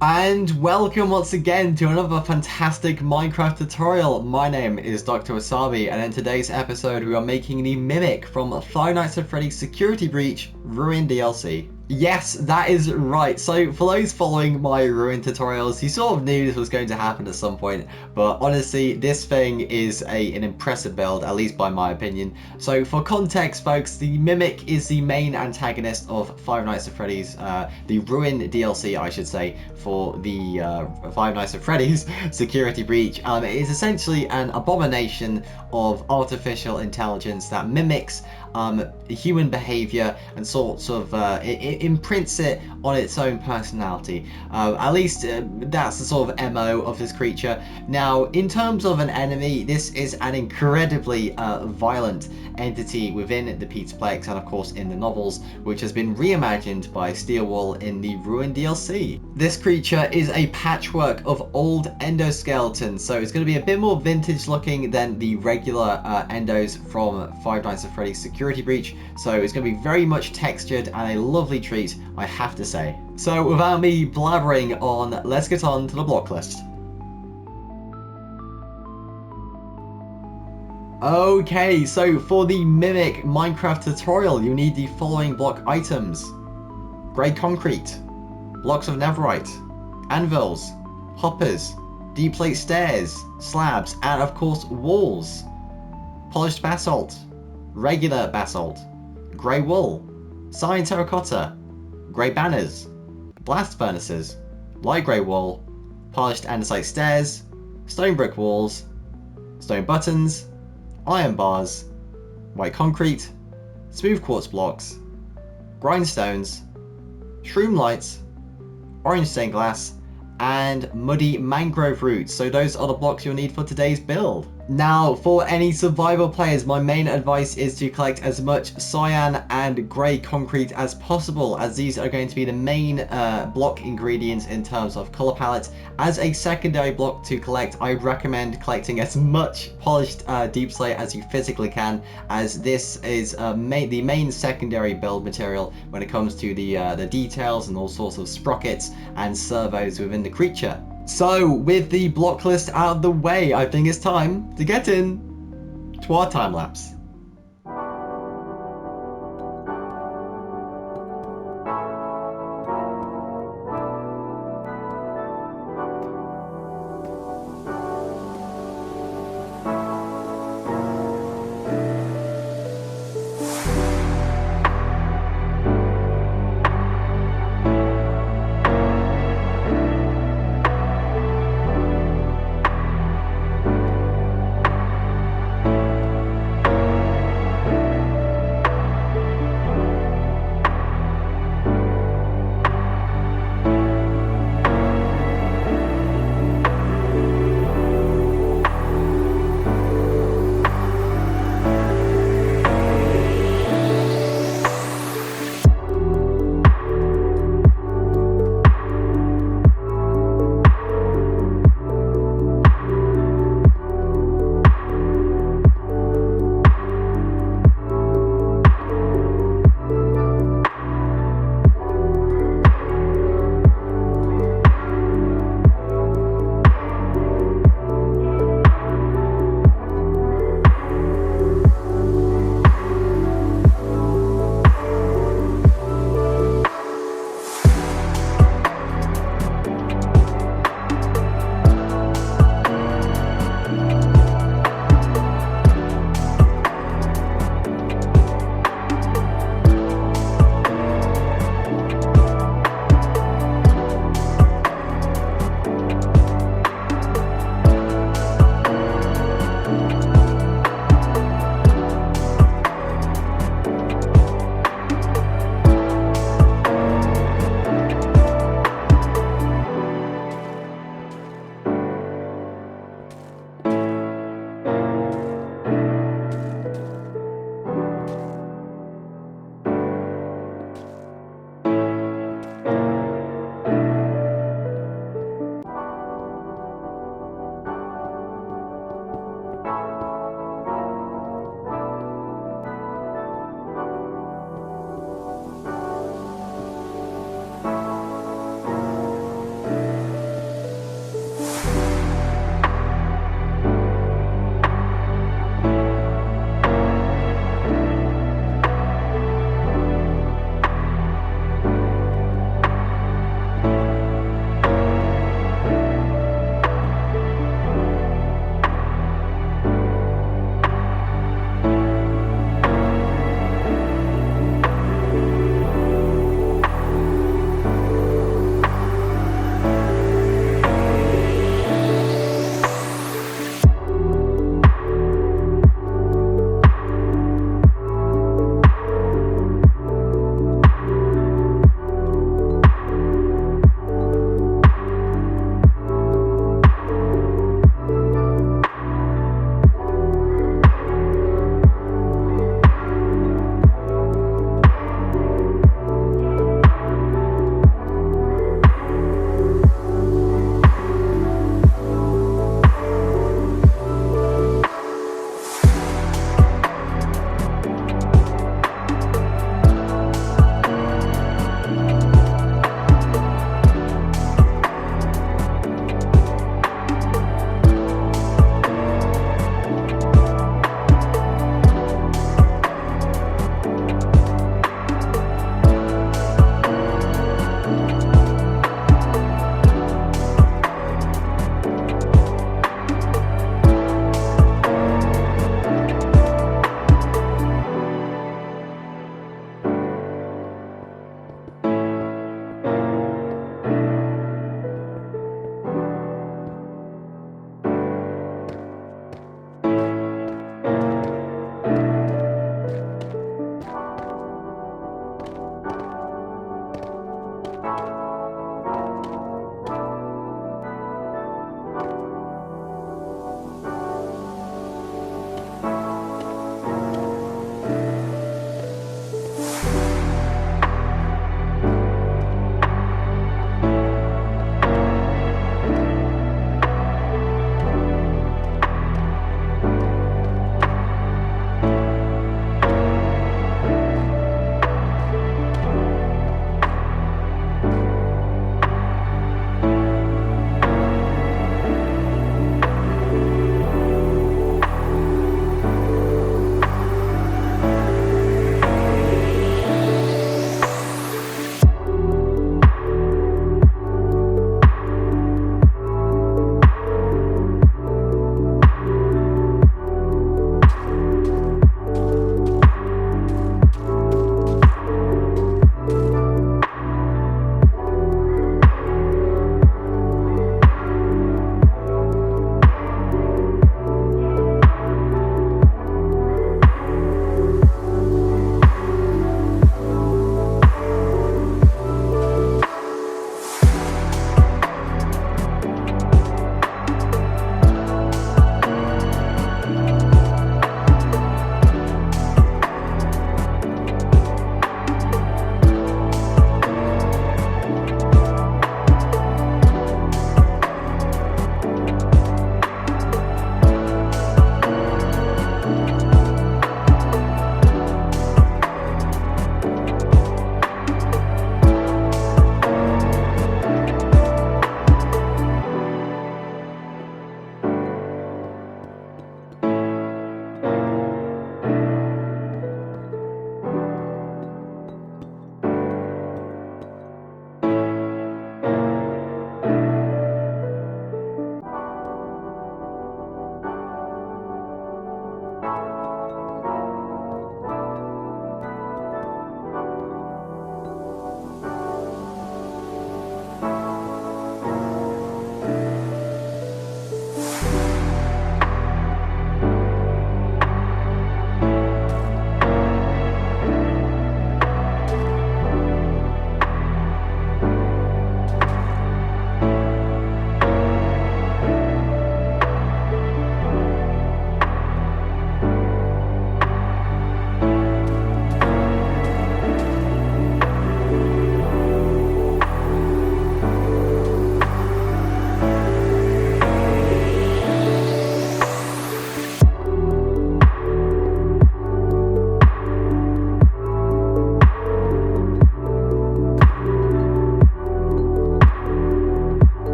And welcome once again to another fantastic Minecraft tutorial. My name is Dr. Wasabi, and in today's episode we are making the Mimic from Five Nights at Freddy's Security Breach Ruin DLC. Yes, that is right. So for those following my Ruin tutorials, you sort of knew this was going to happen at some point, but honestly, this thing is an impressive build, at least by my opinion. So for context, folks, the Mimic is the main antagonist of Five Nights at Freddy's, the Ruin DLC, I should say, for the Five Nights at Freddy's Security Breach. It is essentially an abomination of artificial intelligence that mimics human behavior and sorts of it imprints it on its own personality. At least that's the sort of MO of this creature. Now, in terms of an enemy, this is an incredibly violent entity within the Petaplex and of course in the novels, which has been reimagined by Steelwool in the Ruin DLC. This creature is a patchwork of old endoskeletons, so it's going to be a bit more vintage looking than the regular endos from Five Nights at Freddy's Security Breach, so it's going to be very much textured and a lovely treat, I have to say. So without me blabbering on, let's get on to the block list. Okay, so for the Mimic Minecraft tutorial, you need the following block items: grey concrete, blocks of netherite, anvils, hoppers, deep plate stairs, slabs, and of course walls, polished basalt, regular basalt, grey wool, cyan terracotta, grey banners, blast furnaces, light grey wool, polished andesite stairs, stone brick walls, stone buttons, iron bars, white concrete, smooth quartz blocks, grindstones, shroom lights, orange stained glass, and muddy mangrove roots. So those are the blocks you'll need for today's build. Now, for any survival players, my main advice is to collect as much cyan and grey concrete as possible, as these are going to be the main block ingredients in terms of colour palette. As a secondary block to collect, I would recommend collecting as much polished deep slate as you physically can, as this is the main secondary build material when it comes to the details and all sorts of sprockets and servos within the creature. So, with the block list out of the way, I think it's time to get in to our time lapse.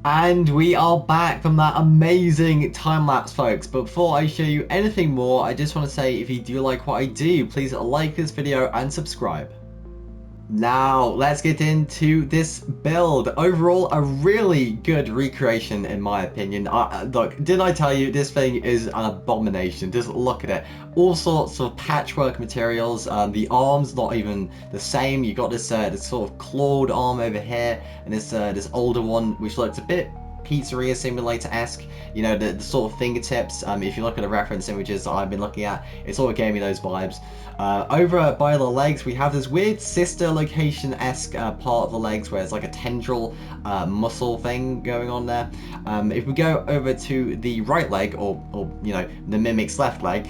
And we are back from that amazing time lapse, folks. But before I show you anything more, I just want to say if you do like what I do, please like this video and subscribe. Now, let's get into this build. Overall, a really good recreation in my opinion. Look, didn't I tell you this thing is an abomination? Just look at it. All sorts of patchwork materials. The arm's not even the same. You got this sort of clawed arm over here, and this older one, which looks a bit Pizzeria Simulator-esque, you know, the sort of fingertips. If you look at the reference images that I've been looking at, it sort of gave me those vibes. Over by the legs, we have this weird sister location-esque part of the legs where it's like a tendril muscle thing going on there. If we go over to the right leg, or you know, the mimic's left leg,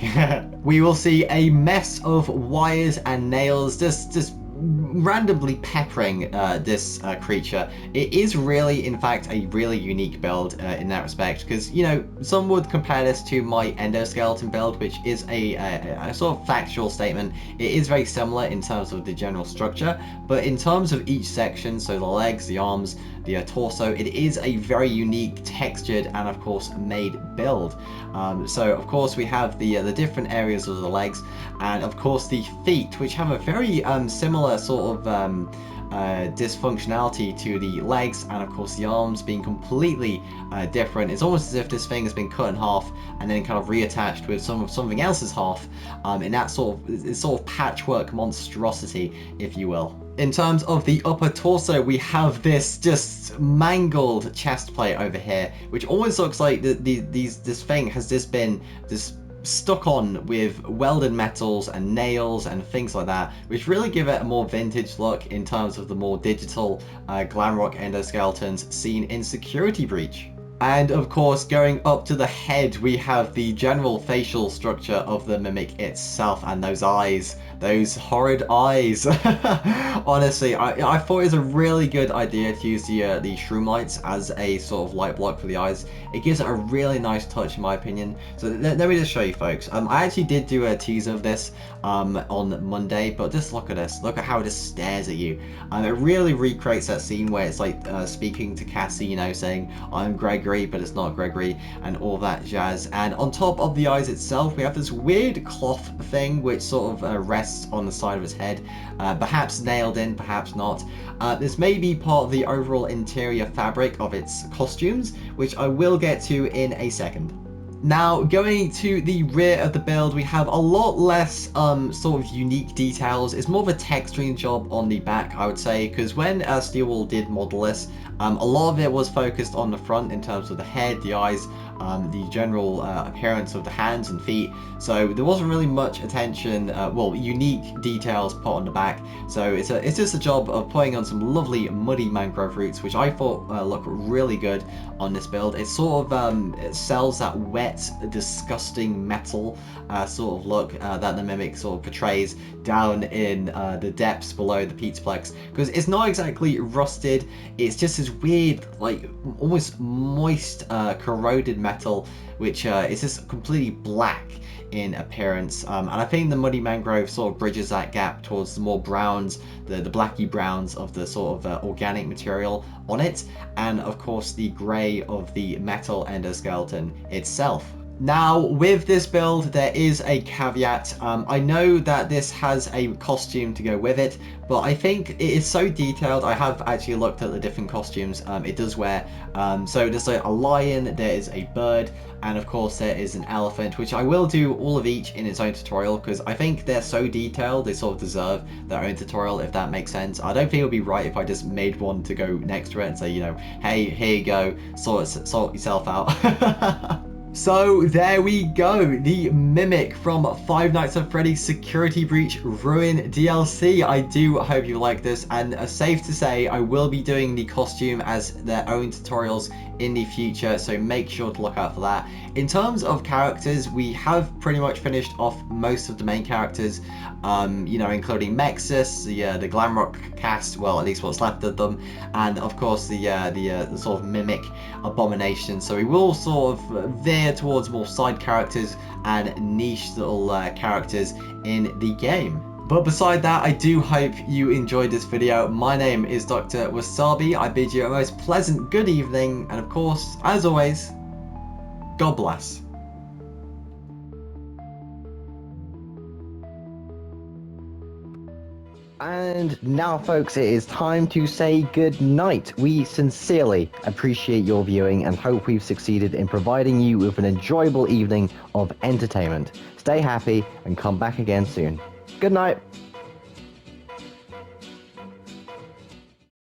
we will see a mess of wires and nails just randomly peppering this creature. It is really, in fact, a really unique build in that respect, because, you know, some would compare this to my endoskeleton build, which is a sort of factual statement. It is very similar in terms of the general structure, but in terms of each section, so the legs, the arms, the torso, it is a very unique, textured, and of course made build. So of course we have the different areas of the legs, and of course the feet, which have a very similar sort of dysfunctionality to the legs, and of course the arms being completely different. It's almost as if this thing has been cut in half and then kind of reattached with something else's half in that sort of patchwork monstrosity, if you will. In terms of the upper torso, we have this just mangled chest plate over here, which almost looks like this thing has just been stuck on with welded metals and nails and things like that, which really give it a more vintage look in terms of the more digital glam rock endoskeletons seen in Security Breach. And of course, going up to the head, we have the general facial structure of the mimic itself, and those eyes, those horrid eyes. Honestly, I thought it was a really good idea to use the shroom lights as a sort of light block for the eyes. It gives it a really nice touch, in my opinion. So let me just show you, folks. I actually did do a teaser of this on Monday, but just look at this. Look at how it just stares at you. It really recreates that scene where it's like speaking to Cassie, you know, saying, "I'm Gregory, but it's not Gregory," and all that jazz. And on top of the eyes itself, we have this weird cloth thing which sort of rests on the side of its head, perhaps nailed in, perhaps not. This may be part of the overall interior fabric of its costumes, which I will get to in a second. Now, going to the rear of the build, we have a lot less sort of unique details. It's more of a texturing job on the back, I would say, because when Steelwall did model this, a lot of it was focused on the front in terms of the head, the eyes, the general appearance of the hands and feet. So there wasn't really much attention, well, unique details put on the back. So it's just a job of putting on some lovely muddy mangrove roots, which I thought look really good on this build. It sort of it sells that wet, disgusting metal sort of look that the mimic sort of portrays down in the depths below the Pizzaplex, because it's not exactly rusted. It's just this weird, like almost moist, corroded metal, which is just completely black in appearance, and I think the muddy mangrove sort of bridges that gap towards the more browns, the blacky browns of the sort of organic material on it, and of course the grey of the metal endoskeleton itself. Now, with this build, there is a caveat. I know that this has a costume to go with it, but I think it is so detailed. I have actually looked at the different costumes it does wear. So there's a lion, there is a bird, and of course there is an elephant, which I will do all of each in its own tutorial, because I think they're so detailed, they sort of deserve their own tutorial, if that makes sense. I don't think it would be right if I just made one to go next to it and say, you know, hey, here you go, sort yourself out. So there we go, the Mimic from Five Nights at Freddy Security Breach Ruin DLC. I do hope you like this, and safe to say I will be doing the costume as their own tutorials in the future, so make sure to look out for that. In terms of characters, we have pretty much finished off most of the main characters, you know, including Mexus, the Glamrock cast, well, at least what's left of them, and of course the sort of Mimic abomination. So we will sort of veer towards more side characters and niche little characters in the game. But beside that, I do hope you enjoyed this video. My name is Dr. Wasabi. I bid you a most pleasant good evening, and of course, as always, God bless. And now, folks, it is time to say good night. We sincerely appreciate your viewing and hope we've succeeded in providing you with an enjoyable evening of entertainment. Stay happy and come back again soon. Good night.